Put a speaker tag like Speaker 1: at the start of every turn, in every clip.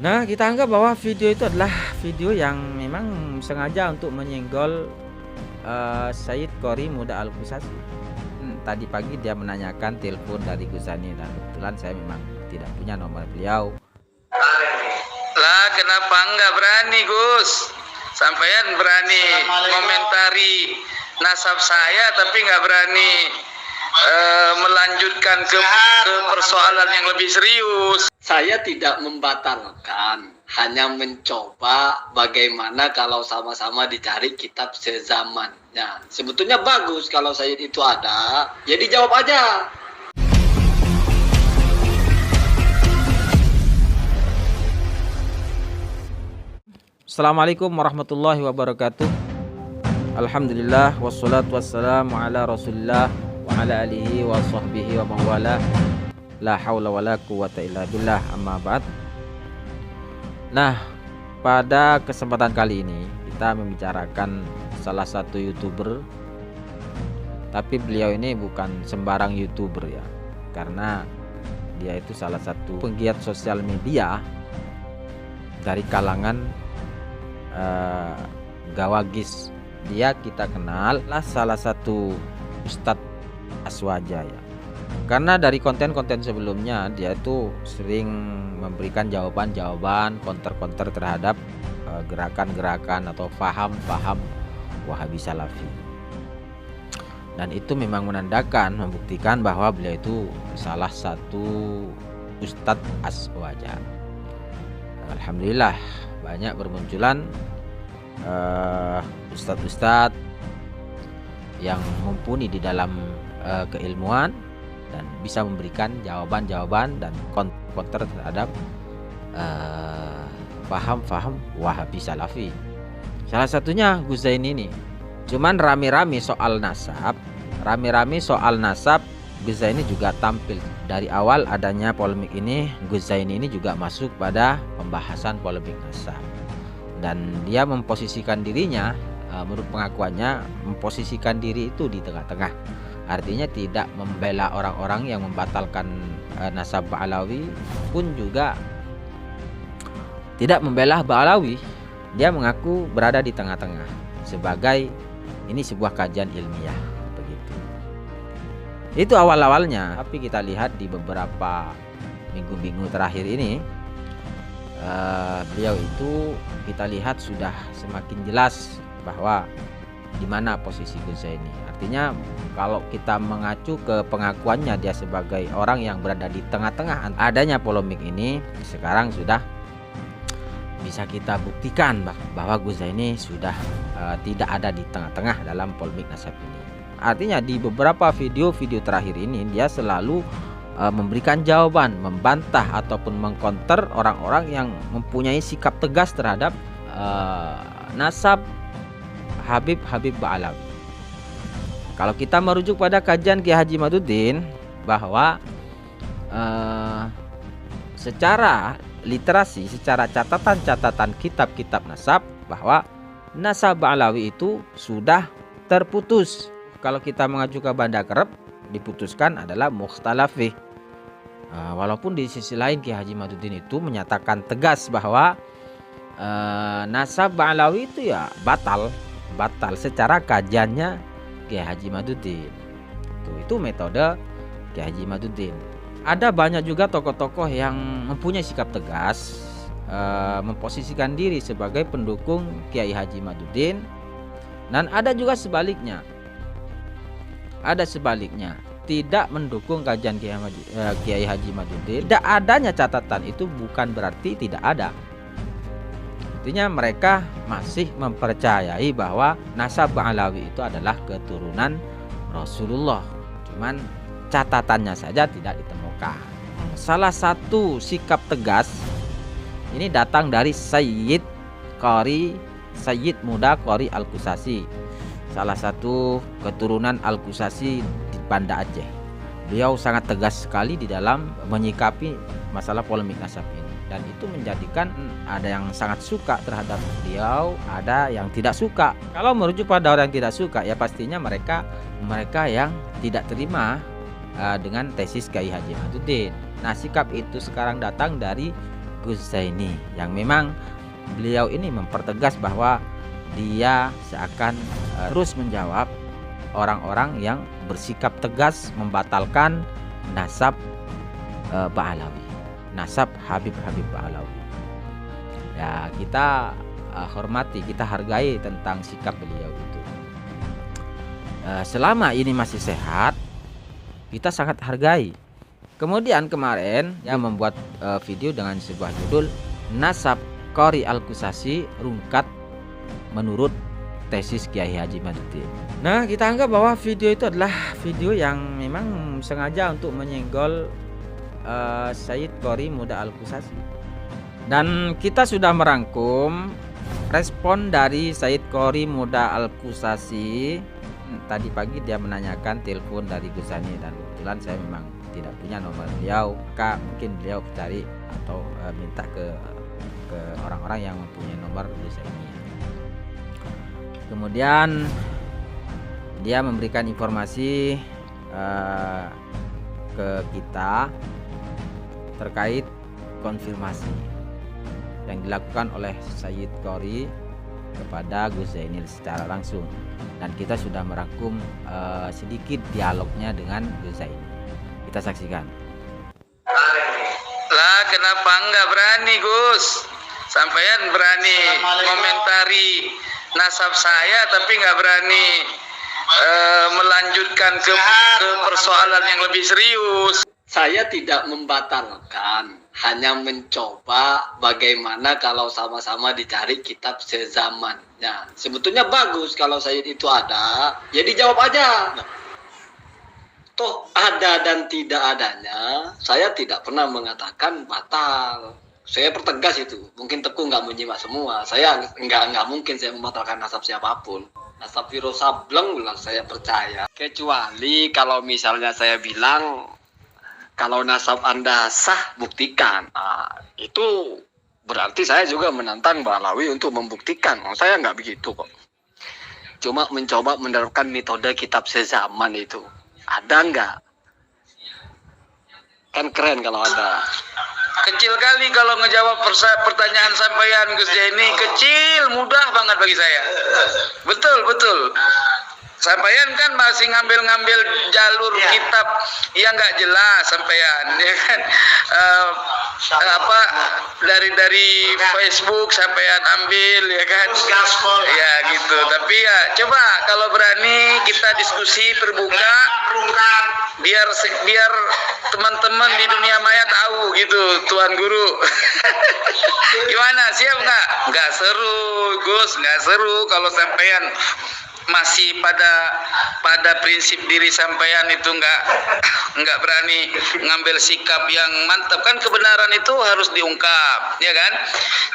Speaker 1: Nah, kita anggap bahwa video itu adalah video yang memang sengaja untuk menyenggol Sayyid Qori Muda Al-Qusasi. Tadi pagi dia menanyakan telepon dari Gus Zani dan kebetulan saya memang tidak punya nomor beliau.
Speaker 2: Lah kenapa enggak berani Gus? Sampaian berani komentari nasab saya tapi nggak berani melanjutkan ke persoalan yang lebih serius.
Speaker 3: Saya tidak membatalkan, hanya mencoba bagaimana kalau sama-sama dicari kitab sezamannya. Sebetulnya bagus kalau Sayyid itu ada, ya dijawab aja.
Speaker 1: Assalamualaikum warahmatullahi wabarakatuh. Alhamdulillah wassalatu wassalamu ala Rasulillah wa ala alihi wa sahbihi wa mawala. La haula wala quwata illa billah, amma ba'd. Nah, pada kesempatan kali ini kita membicarakan salah satu YouTuber. Tapi beliau ini bukan sembarang YouTuber ya. Karena dia itu salah satu penggiat sosial media dari kalangan Gawagis. Dia kita kenal lah salah satu Ustadz Aswaja ya. Karena dari konten-konten sebelumnya dia itu sering memberikan jawaban-jawaban counter-counter terhadap gerakan-gerakan atau faham-faham Wahabi Salafi. Dan itu memang menandakan, membuktikan bahwa beliau itu salah satu Ustadz Aswaja. Alhamdulillah banyak bermunculan ustadz-ustadz yang mumpuni di dalam keilmuan dan bisa memberikan jawaban-jawaban dan counter terhadap paham-paham Wahabi Salafi. Salah satunya Gus Zaini ini. Cuman rame-rame soal nasab, Gus Zaini juga tampil. Dari awal adanya polemik ini, Gus Zaini ini juga masuk pada pembahasan polemik nasab. Dan dia memposisikan dirinya, menurut pengakuannya, memposisikan diri itu di tengah-tengah. Artinya tidak membela orang-orang yang membatalkan nasab Ba'alawi, pun juga tidak membela Ba'alawi. Dia mengaku berada di tengah-tengah sebagai ini sebuah kajian ilmiah begitu. Itu awal-awalnya, tapi kita lihat di beberapa minggu-minggu terakhir ini beliau itu kita lihat sudah semakin jelas bahwa di mana posisi Gus Zaini. Artinya kalau kita mengacu ke pengakuannya dia sebagai orang yang berada di tengah-tengah adanya polemik ini, sekarang sudah bisa kita buktikan bahwa Gus Zaini sudah tidak ada di tengah-tengah dalam polemik nasab ini. Artinya di beberapa video-video terakhir ini dia selalu memberikan jawaban, membantah ataupun mengkonter orang-orang yang mempunyai sikap tegas terhadap nasab Habib Ba'alawi. Kalau kita merujuk pada kajian Kiai Haji Maduddin bahwa secara literasi, secara catatan kitab-kitab nasab, bahwa nasab Ba'alawi itu sudah terputus. Kalau kita mengacu ke Banda Kerep, diputuskan adalah mukhtalafih. Walaupun di sisi lain Kiai Haji Maduddin itu menyatakan tegas bahwa nasab Ba'alawi itu ya batal secara kajiannya Kiai Haji Maduddin. Itu metode Kiai Haji Maduddin. Ada banyak juga tokoh-tokoh yang mempunyai sikap tegas, memposisikan diri sebagai pendukung Kiai Haji Maduddin, dan ada juga sebaliknya. Tidak mendukung kajian Kiai Haji Maduddin. Tidak adanya catatan itu bukan berarti tidak ada. Artinya mereka masih mempercayai bahwa nasab Ba'alawi itu adalah keturunan Rasulullah. Cuman catatannya saja tidak ditemukan. Salah satu sikap tegas ini datang dari Sayyid Muda Qori Al-Qusasi, salah satu keturunan Al-Qusasi di Banda Aceh. Beliau sangat tegas sekali di dalam menyikapi masalah polemik nasab ini. Dan itu menjadikan ada yang sangat suka terhadap beliau, ada yang tidak suka. Kalau merujuk pada orang yang tidak suka, ya pastinya mereka yang tidak terima dengan tesis Kiai Haji Maduddin. Nah, sikap itu sekarang datang dari Gus Zaini, yang memang beliau ini mempertegas bahwa dia seakan terus menjawab orang-orang yang bersikap tegas membatalkan nasab Ba'alawi, nasab Habib Ba'alawi. Ya, kita hormati, kita hargai tentang sikap beliau itu. Selama ini masih sehat, kita sangat hargai. Kemudian kemarin yang membuat video dengan sebuah judul Nasab Qori Al-Qusasi Rungkat menurut tesis Kiai Haji Maduddin. Nah, kita anggap bahwa video itu adalah video yang memang sengaja untuk menyenggol Sayyid Qori Muda Al-Qusasi. Dan kita sudah merangkum respon dari Sayyid Qori Muda Al-Qusasi. Tadi pagi dia menanyakan telepon dari Gus Zaini, dan kebetulan saya memang tidak punya nomor beliau, maka mungkin beliau cari atau minta ke orang-orang yang mempunyai nomor Gus Zaini. Kemudian dia memberikan informasi ke kita terkait konfirmasi yang dilakukan oleh Sayyid Qori kepada Gus Zaini secara langsung, dan kita sudah merangkum sedikit dialognya dengan Gus Zaini. Kita saksikan.
Speaker 2: Lah kenapa enggak berani Gus? Sampean berani komentari nasab saya tapi nggak berani melanjutkan ke persoalan yang lebih serius.
Speaker 3: Saya tidak membatalkan, hanya mencoba bagaimana kalau sama-sama dicari kitab sezamannya. Sebetulnya bagus kalau Sayyid itu ada, ya dijawab aja. Toh ada dan tidak adanya, saya tidak pernah mengatakan batal. Saya pertegas itu. Mungkin Teguh nggak menyimak semua. Saya nggak mungkin saya membatalkan nasab siapapun. Nasab Wiro Sableng lah saya percaya. Kecuali kalau misalnya saya bilang kalau nasab Anda sah, buktikan. Nah, itu berarti saya juga menantang Ba'alawi untuk membuktikan. Saya nggak begitu kok. Cuma mencoba menerapkan metode kitab sezaman itu. Ada nggak? Kan keren kalau ada.
Speaker 2: Kecil kali kalau ngejawab pertanyaan sampean Gus Zaini, kecil, mudah banget bagi saya. Betul. Sampean kan masih ngambil jalur kitab yang nggak jelas sampean, ya kan? Dari Facebook sampean ambil, ya kan? Ya gitu. Tapi ya coba kalau berani kita diskusi terbuka, biar teman-teman di dunia maya tahu gitu, Tuan Guru. Gimana, siap nggak? Nggak seru, Gus, nggak seru kalau sampean masih pada prinsip diri sampean itu nggak berani ngambil sikap yang mantap. Kan kebenaran itu harus diungkap, ya kan?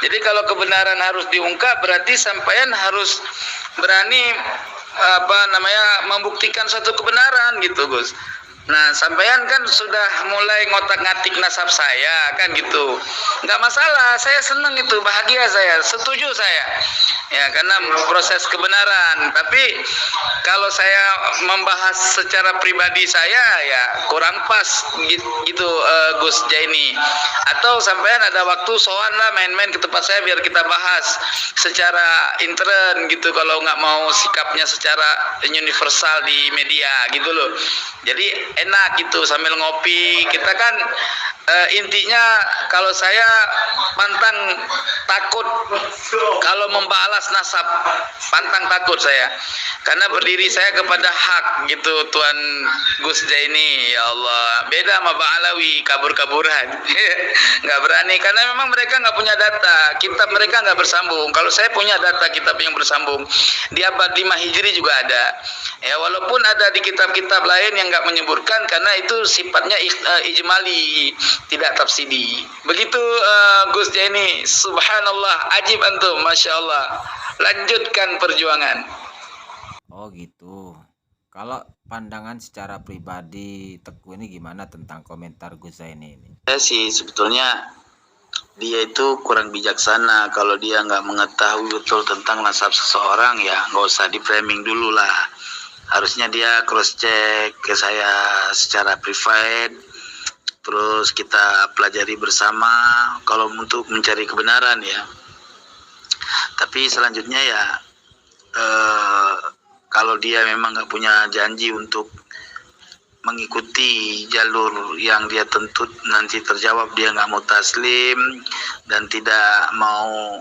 Speaker 2: Jadi kalau kebenaran harus diungkap, berarti sampean harus berani membuktikan satu kebenaran gitu, Gus. Nah, sampean kan sudah mulai ngotak-ngatik nasab saya kan gitu. Nggak masalah, saya senang itu, bahagia saya, setuju saya. Ya, karena proses kebenaran. Tapi kalau saya membahas secara pribadi saya ya kurang pas gitu, Gus Zaini. Atau sampean ada waktu sowan lah main-main ke tempat saya biar kita bahas secara intern gitu, kalau nggak mau sikapnya secara universal di media gitu loh. Jadi enak gitu sambil ngopi. Kita kan intinya kalau saya pantang takut kalau membalas nasab, pantang takut saya, karena berdiri saya kepada hak gitu, Tuan Gus Zaini. Ya Allah, beda sama Ba'alawi, kabur-kaburan. Nggak berani karena memang mereka nggak punya data, kitab mereka nggak bersambung. Kalau saya punya data kitab yang bersambung di abad 5 Hijri juga ada. Ya, walaupun ada di kitab-kitab lain yang nggak menyebutkan karena itu sifatnya ijmali, tidak tafsidi. Begitu Gus Zaini, subhanallah, ajib antum, masya Allah. Lanjutkan perjuangan.
Speaker 1: Oh gitu. Kalau pandangan secara pribadi Teguh ini gimana tentang komentar Gus Zaini ini?
Speaker 2: Saya sih sebetulnya dia itu kurang bijaksana. Kalau dia nggak mengetahui betul tentang nasab seseorang, ya nggak usah di framing dulu lah. Harusnya dia cross check ke saya secara private, terus kita pelajari bersama kalau untuk mencari kebenaran ya. Tapi selanjutnya ya kalau dia memang nggak punya janji untuk mengikuti jalur yang dia tuntut, nanti terjawab dia nggak mau taslim dan tidak mau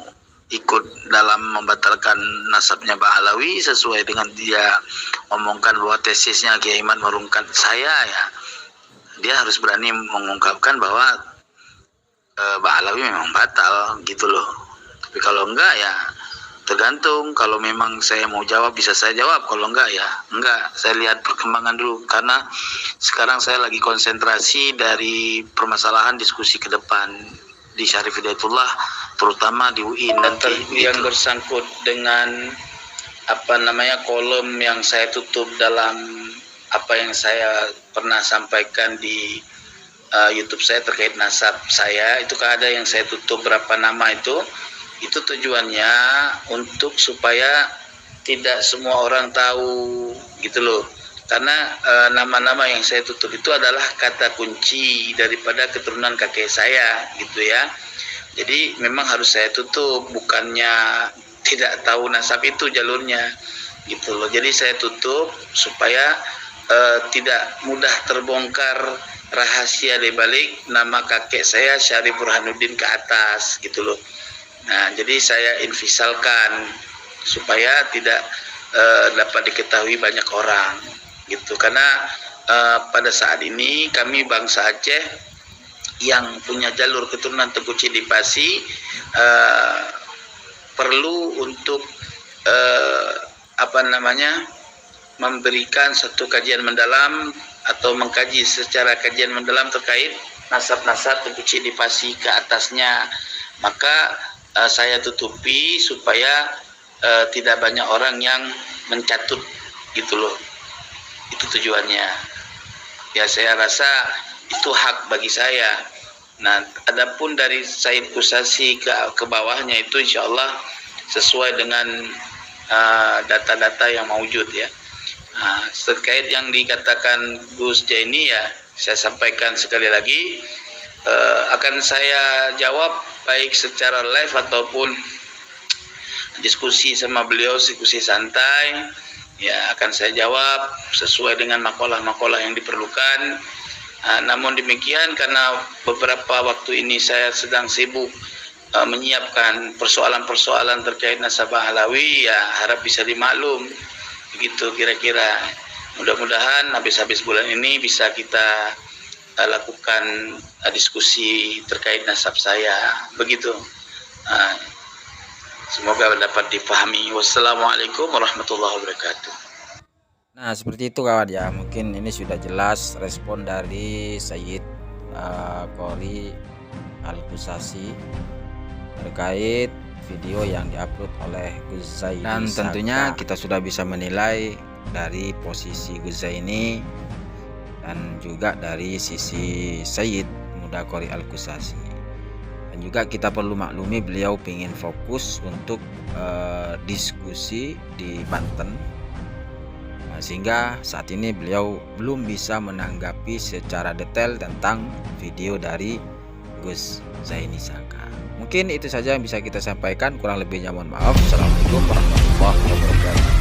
Speaker 2: ikut dalam membatalkan nasabnya Bahlawi sesuai dengan dia omongkan bahwa tesisnya Kiai Iman merungkat saya ya, dia harus berani mengungkapkan bahwa Bahlawi memang batal gitu loh. Tapi kalau enggak ya tergantung, kalau memang saya mau jawab bisa saya jawab, kalau enggak ya enggak, saya lihat perkembangan dulu karena sekarang saya lagi konsentrasi dari permasalahan diskusi ke depan di Syarif Hidayatullah, terutama di UI nanti yang bersangkut dengan kolom yang saya tutup dalam apa yang saya pernah sampaikan di YouTube saya terkait nasab saya. Itu kan ada yang saya tutup berapa nama itu tujuannya untuk supaya tidak semua orang tahu gitu loh, karena nama-nama yang saya tutup itu adalah kata kunci daripada keturunan kakek saya gitu ya. Jadi memang harus saya tutup, bukannya tidak tahu nasab itu jalurnya gitu loh. Jadi saya tutup supaya tidak mudah terbongkar rahasia di balik nama kakek saya Syarif Burhanuddin ke atas gitu loh. Nah, jadi saya invisalkan supaya tidak dapat diketahui banyak orang gitu, karena pada saat ini kami bangsa Aceh yang punya jalur keturunan Tengku Cidipasi perlu untuk memberikan satu kajian mendalam atau mengkaji secara kajian mendalam terkait nasab-nasab Tengku Cidipasi ke atasnya. Maka saya tutupi supaya tidak banyak orang yang mencatut gitu loh. Itu tujuannya. Ya saya rasa itu hak bagi saya. Nah, adapun dari Said Kusasi ke bawahnya itu insya Allah sesuai dengan data-data yang maujud ya. Nah, terkait yang dikatakan Gus Jaini ya, saya sampaikan sekali lagi, akan saya jawab baik secara live ataupun diskusi sama beliau, diskusi santai ya, akan saya jawab sesuai dengan makalah-makalah yang diperlukan. Namun demikian, karena beberapa waktu ini saya sedang sibuk menyiapkan persoalan-persoalan terkait nasab Bahlawi ya, harap bisa dimaklum begitu kira-kira. Mudah-mudahan habis bulan ini bisa kita lakukan diskusi terkait nasab saya begitu. Semoga dapat dipahami. Wassalamualaikum warahmatullahi wabarakatuh.
Speaker 1: Nah, seperti itu kawan ya, mungkin ini sudah jelas respon dari Sayyid Qori Al-Kusasi terkait video yang diupload oleh Gus Zaini. Dan tentunya kita sudah bisa menilai dari posisi Gus Zaini dan juga dari sisi Sayyid Muda Qori Al-Kusasi. Dan juga kita perlu maklumi beliau ingin fokus untuk diskusi di Banten, sehingga saat ini beliau belum bisa menanggapi secara detail tentang video dari Gus Zaini Saka. Mungkin itu saja yang bisa kita sampaikan, kurang lebihnya mohon maaf. Assalamualaikum warahmatullahi wabarakatuh.